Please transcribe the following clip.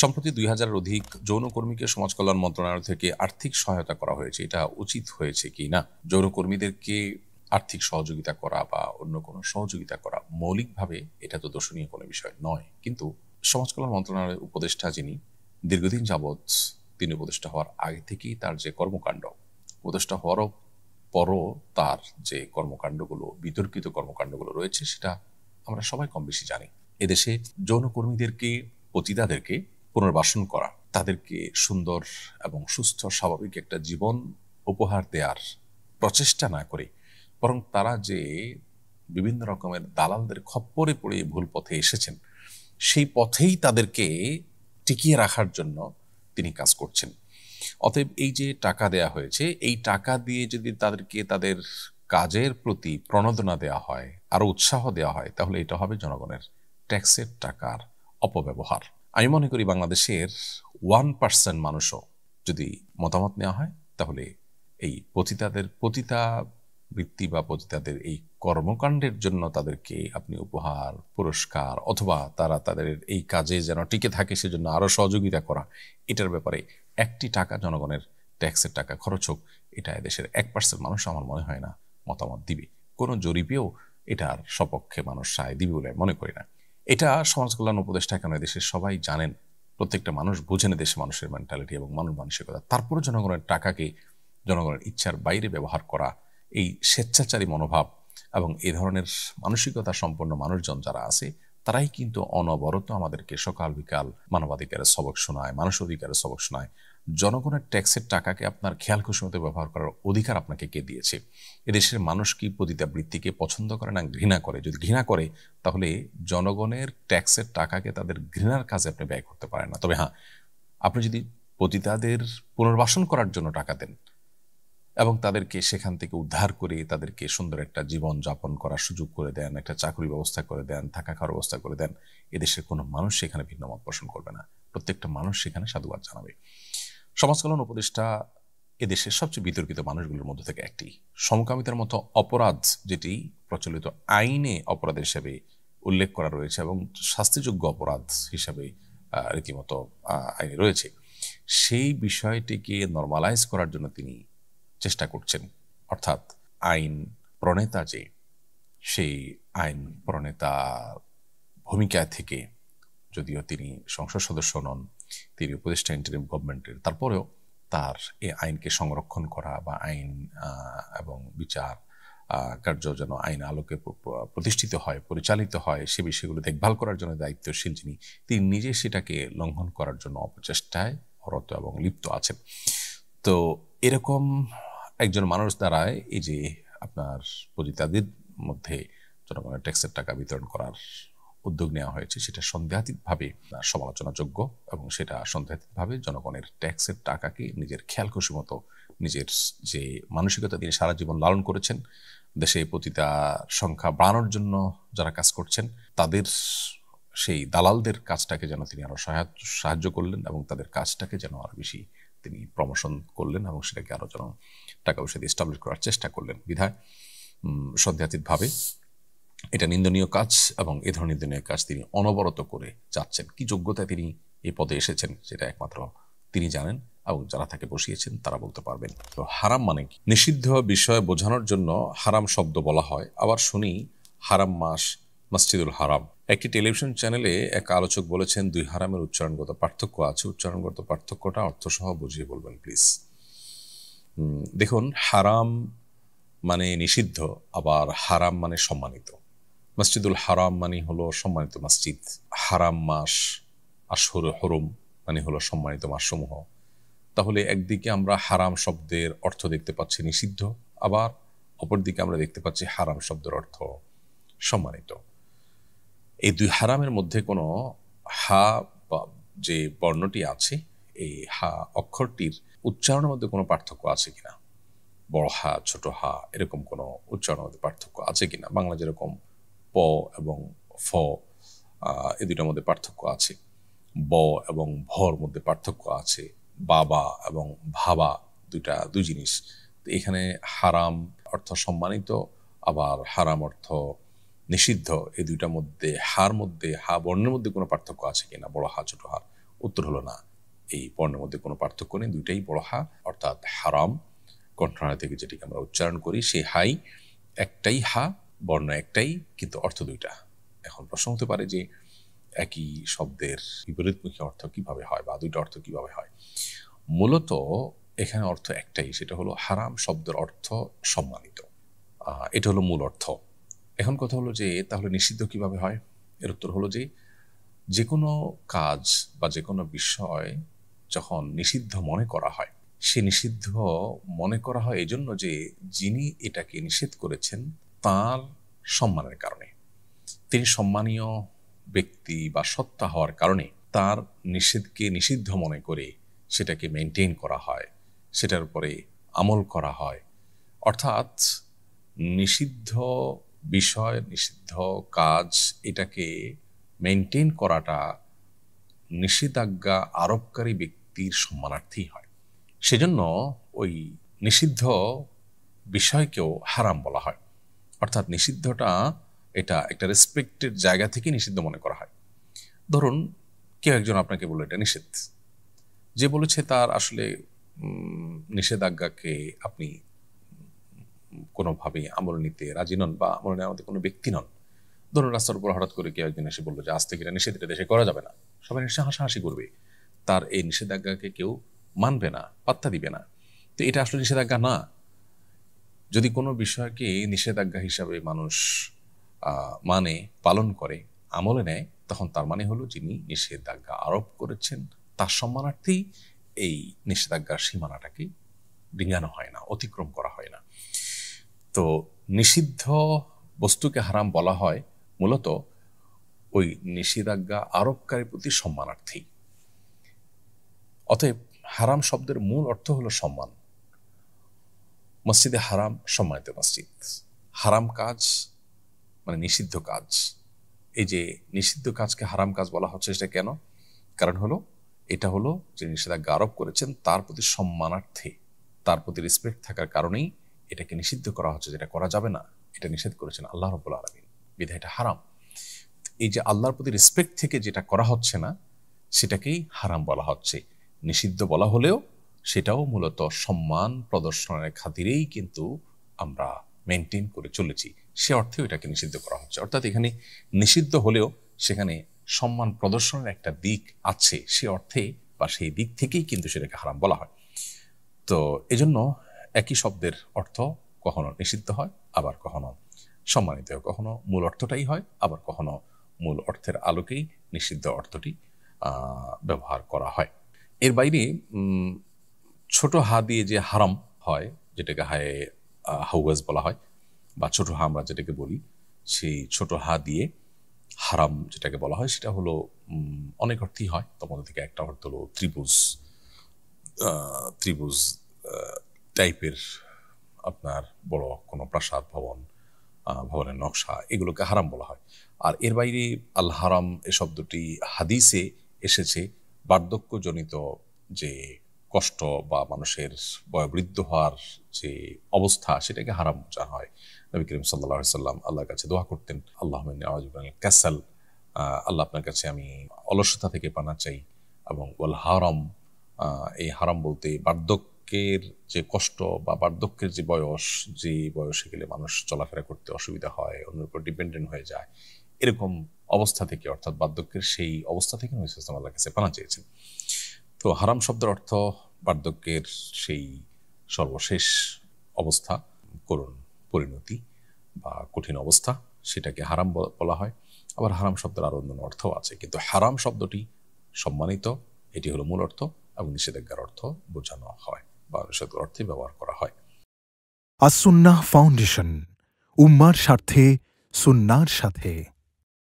সম্প্রতি ২,০০০-এর অধিক যৌনকর্মীকে সমাজ কল্যাণ মন্ত্রণালয় থেকে আর্থিক সহায়তা করা হয়েছে। এটা উচিত হয়েছে কি না? যৌনকর্মীদেরকে আর্থিক সহযোগিতা করা বা অন্য কোনো সহযোগিতা করা মৌলিকভাবে এটা তো দোষণীয় কোনো বিষয় নয়। কিন্তু সমাজ কল্যাণ মন্ত্রণালয়ের উপদেষ্টা যিনি দীর্ঘদিন যাবৎ তিনি উপদেষ্টা হওয়ার আগে থেকেই তার যে কর্মকাণ্ড, উপদেষ্টা হওয়ারও পরও তার যে কর্মকাণ্ডগুলো, বিতর্কিত কর্মকাণ্ডগুলো রয়েছে সেটা আমরা সবাই কম বেশি জানি। এদেশে যৌনকর্মীদেরকে, পতিতাদেরকে পুনর্বাসন করা, তাদেরকে সুন্দর এবং সুস্থ স্বাভাবিক একটা জীবন উপহার দেওয়ার প্রচেষ্টা না করে বরং তারা যে বিভিন্ন রকমের দালালদের খপ্পরে পড়ে ভুল পথে এসেছেন, সেই পথেই তাদেরকে টিকিয়ে রাখার জন্য তিনি কাজ করছেন। অতএব এই যে টাকা দেয়া হয়েছে, এই টাকা দিয়ে যদি তাদেরকে তাদের কাজের প্রতি প্রণোদনা দেওয়া হয়, আরো উৎসাহ দেওয়া হয়, তাহলে এটা হবে জনগণের ট্যাক্সের টাকার অপব্যবহার। আমি মনে করি বাংলাদেশের 1% মানুষও যদি মতামত নেওয়া হয়, তাহলে এই পতিতা বৃত্তি বা পতিতাদের এই কর্মকাণ্ডের জন্য তাদেরকে আপনি উপহার, পুরস্কার অথবা তারা তাদের এই কাজে যেন টিকে থাকে সেজন্য আরো সহযোগিতা করা, এটার ব্যাপারে একটি টাকা জনগণের ট্যাক্সের টাকা খরচ হোক, এটা দেশের 1% মানুষ আমার মনে হয় না মতামত দিবে। কোনো জরিপেও এটার সপক্ষে মানুষ রায় দিবে বলে মনে করি না। এটা সমাজ কল্যাণ উপদেষ্টা কেন দেশের সবাই জানেন, প্রত্যেকটা মানুষ বুঝেন দেশের মানুষের মেন্টালিটি এবং মানসিকতা। তারপরে জনগণের টাকাকে জনগণের ইচ্ছার বাইরে ব্যবহার করা, এই স্বেচ্ছাচারী মনোভাব এবং এই ধরনের মানসিকতা সম্পন্ন মানুষজন যারা আছে, তারাই কিন্তু অনবরত আমাদেরকে সকাল বিকাল মানবাধিকারের সবক শোনায়, মানুষ অধিকারের সবক শোনায়। জনগণের ট্যাক্সের টাকাকে আপনার খেয়াল খুশি মতো ব্যবহার করার অধিকার আপনাকে কে দিয়েছে? এদেশের মানুষ কি পতিতাবৃত্তিকে পছন্দ করে না ঘৃণা করে? যদি ঘৃণা করে, তাহলে জনগণের ট্যাক্সের টাকাকে তাদের ঘৃণার কাজে আপনি ব্যয় করতে পারেন না। তবে হ্যাঁ, আপনি যদি পতিতাদের পুনর্বাসন করার জন্য টাকা দেন এবং তাদেরকে সেখান থেকে উদ্ধার করে তাদেরকে সুন্দর একটা জীবন যাপন করার সুযোগ করে দেন, একটা চাকরির ব্যবস্থা করে দেন, থাকা খাওয়ার ব্যবস্থা করে দেন, এদেশের কোনো মানুষ সেখানে ভিন্ন মত পোষণ করবে না। প্রত্যেকটা মানুষ সেখানে সাধুবাদ জানাবে। সমাজ কল্যাণ উপদেষ্টা এদেশের সবচেয়ে বিতর্কিত মানুষগুলোর মধ্যে থেকে একটি। সমকামিতার মতো অপরাধ, যেটি প্রচলিত আইনে অপরাধ হিসেবে উল্লেখ করা রয়েছে এবং শাস্তিযোগ্য অপরাধ হিসাবে রীতিমতো আইনে রয়েছে, সেই বিষয়টিকে নর্মালাইজ করার জন্য তিনি চেষ্টা করছেন। অর্থাৎ আইন প্রণেতা যে, সেই আইন প্রণেতা ভূমিকায় থেকে, যদিও তিনি সংসদ সদস্য নন, তিনি উপদেষ্টা ইন্টারিম গভর্নমেন্টের, তারপরেও তার এই আইনকে সংরক্ষণ করা বা আইন এবং বিচার কার্য যেন আইন আলোকে প্রতিষ্ঠিত হয়, পরিচালিত হয়, সে বিষয়গুলো দেখভাল করার জন্য দায়িত্বশীল যিনি, তিনি নিজে সেটাকে লঙ্ঘন করার জন্য অপচেষ্টায় রত এবং লিপ্ত আছেন। তো এরকম একজন মানুষ দ্বারায় এই যে আপনার পতিতাদের মধ্যে জনগণের ট্যাক্সের টাকা বিতরণ করার উদ্যোগ নেওয়া হয়েছে, সেটা সন্দেহাতীতভাবে সমালোচনাযোগ্য এবং সেটা সন্দেহাতীতভাবে জনগণের ট্যাক্সের টাকাকে নিজের খেয়াল খুশি মতো, নিজের যে মানসিকতা তিনি সারা জীবন লালন করেছেন, দেশে পতিতা সংখ্যা বাড়ানোর জন্য যারা কাজ করছেন, তাদের সেই দালালদের কাজটাকে যেন তিনি আরো সাহায্য করলেন এবং তাদের কাজটাকে যেন আরো বেশি তিনি প্রমোশন করলেন এবং সেটাকে আরো যেন টাকা পয়সা দিয়ে এস্টাবলিশ করার চেষ্টা করলেন। বিধায় সন্দেহাতীতভাবে এটা নিন্দনীয় কাজ এবং এ ধরনের নিন্দনীয় কাজ তিনি অনবরত করে যাচ্ছেন। কি যোগ্যতায় তিনি এই পদে এসেছেন সেটা একমাত্র তিনি জানেন এবং যারা তাকে বসিয়েছেন তারা বলতে পারবেন। তো হারাম মানে কি? নিষিদ্ধ বিষয় বোঝানোর জন্য হারাম শব্দ বলা হয়। আবার শুনি হারাম মাস, মসজিদুল হারাম। একটি টেলিভিশন চ্যানেলে এক আলোচক বলেছেন, দুই হারামের উচ্চারণগত পার্থক্য আছে। উচ্চারণগত পার্থক্যটা অর্থসহ বুঝিয়ে বলবেন প্লিজ। দেখুন, হারাম মানে নিষিদ্ধ, আবার হারাম মানে সম্মানিত। মসজিদুল হারাম মানে হলো সম্মানিত মসজিদ, হারাম মাস, আশহুরে হরম মানে হলো সম্মানিত মাসসমূহ। তাহলে একদিকে আমরা হারাম শব্দের অর্থ দেখতে পাচ্ছি নিষিদ্ধ, আবার অপরদিকে আমরা দেখতে পাচ্ছি হারাম শব্দের অর্থ সম্মানিত। এই দুই হারামের মধ্যে কোনো হা বা যে বর্ণটি আছে, এই হা অক্ষরটির উচ্চারণের মধ্যে কোনো পার্থক্য আছে কিনা, বড় হা ছোট হা এরকম কোনো উচ্চারণের মধ্যে পার্থক্য আছে কিনা। বাংলা যেরকম প এবং ফ, এই দুইটার মধ্যে পার্থক্য আছে। ব এবং ভর মধ্যে পার্থক্য আছে। বাবা এবং ভাবা দুই জিনিস। তো এখানে হারাম অর্থ সম্মানিত, আবার হারাম অর্থ নিষিদ্ধ, এই দুইটার মধ্যে হা বর্ণের মধ্যে কোনো পার্থক্য আছে কিনা, বড় হা ছোট হার, উত্তর হলো না, এই বর্ণের মধ্যে কোনো পার্থক্য নেই, দুইটাই বড় হা, অর্থাৎ হারাম কণ্ঠনালী থেকে যেটিকে আমরা উচ্চারণ করি সেই হাই একটাই হা, বর্ণ একটাই, কিন্তু অর্থ দুইটা। এখন প্রশ্ন হতে পারে যে একই শব্দের বিপরীতমুখী অর্থ কিভাবে হয় বা দুইটা অর্থ কিভাবে হয়। মূলত এখানে অর্থ একটাই, সেটা হলো হারাম শব্দের অর্থ সম্মানিত, এটা হলো মূল অর্থ। এখন কথা হলো যে তাহলে নিষিদ্ধ কিভাবে হয়? এর উত্তর হলো যে কোনো কাজ বা যে কোনো বিষয় যখন নিষিদ্ধ মনে করা হয়, সে নিষিদ্ধ মনে করা হয় এই জন্য যে যিনি এটাকে নিষেধ করেছেন তার সম্মানের কারণে, তিনি সম্মানীয় ব্যক্তি বা সত্তা হওয়ার কারণে তার নিষেধকে নিষিদ্ধ মনে করে সেটাকে মেনটেন করা হয়, সেটার উপরে আমল করা হয়। অর্থাৎ নিষিদ্ধ বিষয়, নিষিদ্ধ কাজ, এটাকে মেনটেন করাটা নিষেধাজ্ঞা আরোপকারী ব্যক্তির সম্মানার্থেই হয়। সেজন্য ওই নিষিদ্ধ বিষয়কেও হারাম বলা হয়। অর্থাৎ নিষিদ্ধটা এটা একটা রেসপেক্টেড জায়গা থেকে নিষিদ্ধ মনে করা হয়। ধরুন কেউ একজন আপনাকে বলল এটা নিষেধ, যে বলেছে তার আসলে নিষেধাজ্ঞাকে আপনি কোনোভাবেই আমল নিতে রাজি নন বা আমল নেওয়ার মধ্যে কোনো ব্যক্তি নন। ধরুন রাস্তার উপর হঠাৎ করে কেউ একজন এসে বললো যে আজ থেকে এটা নিষেধ, এটা দেশে করা যাবে না, সবাই নিশ্চয় হাসাহাসি করবে, তার এই নিষেধাজ্ঞাকে কেউ মানবে না, পাত্তা দিবে না। তো এটা আসলে নিষেধাজ্ঞা না। যদি কোনো বিষয়কে নিষেধাজ্ঞা হিসাবে মানুষ মানে, পালন করে, আমলে নেয়, তখন তার মানে হলো যিনি নিষেধাজ্ঞা আরোপ করেছেন তার সম্মানার্থেই এই নিষেধাজ্ঞার সীমানাটাকে ডিঙানো হয় না, অতিক্রম করা হয় না। তো নিষিদ্ধ বস্তুকে হারাম বলা হয় মূলত ওই নিষেধাজ্ঞা আরোপকারীর প্রতি সম্মানার্থেই। অতএব হারাম শব্দের মূল অর্থ হলো সম্মান। মসজিদে হারাম সম্মানিত মসজিদ, হারাম কাজ মানে নিষিদ্ধ কাজ। এই যে নিষিদ্ধ কাজকে হারাম কাজ বলা হচ্ছে, সেটা কেন? কারণ হলো এটা হলো যে নিষেধাজ্ঞা আরোপ করেছেন তার প্রতি সম্মানার্থে, তার প্রতি রেসপেক্ট থাকার কারণেই এটাকে নিষিদ্ধ করা হচ্ছে, যেটা করা যাবে না, এটা নিষেধ করেছেন আল্লাহ রাব্বুল আলামিন, বিধায় এটা হারাম। এই যে আল্লাহর প্রতি রেসপেক্ট থেকে যেটা করা হচ্ছে না সেটাকেই হারাম বলা হচ্ছে। নিষিদ্ধ বলা হলেও সেটাও মূলত সম্মান প্রদর্শনের খাতিরেই কিন্তু আমরা মেনটেন করে চলেছি, সে অর্থেও এটাকে নিষিদ্ধ করা হচ্ছে। অর্থাৎ এখানে নিষিদ্ধ হলেও সেখানে সম্মান প্রদর্শনের একটা দিক আছে, সে অর্থে বা সেই দিক থেকেই কিন্তু সেটাকে হারাম বলা হয়। তো এজন্য একই শব্দের অর্থ কখনো নিষিদ্ধ হয়, আবার কখনো সম্মানিত হয়, কখনো মূল অর্থটাই হয়, আবার কখনো মূল অর্থের আলোকেই নিষিদ্ধ অর্থটি ব্যবহার করা হয়। এর বাইরে ছোট হা দিয়ে যে হারাম হয়, যেটাকে হায়ে হাওয়াজ বলা হয় বা ছোট হা আমরা যেটাকে বলি, সেই ছোট হা দিয়ে হারাম যেটাকে বলা হয় সেটা হলো অনেক অর্থই হয়। তোমাদের থেকে একটা অর্থ হলো ত্রিভুজ, ত্রিভুজ টাইপের আপনার বড় কোনো প্রাসাদ, ভবন, ভবনের নকশা, এগুলোকে হারাম বলা হয়। আর এর বাইরে আল হারাম এ শব্দটি হাদিসে এসেছে বার্ধক্যজনিত যে কষ্ট বা মানুষের বয়োবৃদ্ধ হওয়ার যে অবস্থা, সেটাকে হারাম বোঝানো হয়। নবী করিম সাল্লাল্লাহু আলাইহি সাল্লাম আল্লাহর কাছে দোয়া করতেন, আল্লাহুম্মা ইন্নী আউযু বিকা মিনাল কাসাল, আল্লাহ আপনার কাছে আমি অলসতা থেকে পানা চাই। এবং ওয়াল হারাম, এই হারাম বলতে বার্ধক্যের যে কষ্ট বা বার্ধক্যের যে বয়স, যে বয়সে গেলে মানুষ চলাফেরা করতে অসুবিধা হয়, অন্যের উপর ডিপেন্ডেন্ট হয়ে যায়, এরকম অবস্থা থেকে, অর্থাৎ বার্ধক্যের সেই অবস্থা থেকে নবী সাল্লাল্লাহু আলাইহি ওয়াসাল্লাম আল্লাহর কাছে পানা চেয়েছেন। তো হারাম শব্দের অর্থ বার্ধক্যের সেই সর্বশেষ অবস্থা, করুণ পরিণতি বা কঠিন অবস্থা, সেটাকে হারাম বলা হয়। আবার হারাম শব্দের আরো অন্যান্য অর্থও আছে, কিন্তু হারাম শব্দটি সম্মানিত, এটি হলো মূল অর্থ, এবং নিষেধাজ্ঞার অর্থ বোঝানো হয় বা নিষেধাজ্ঞার অর্থে ব্যবহার করা হয়। আস-সুন্নাহ ফাউন্ডেশন, উম্মার স্বার্থে সুন্নাহর সাথে।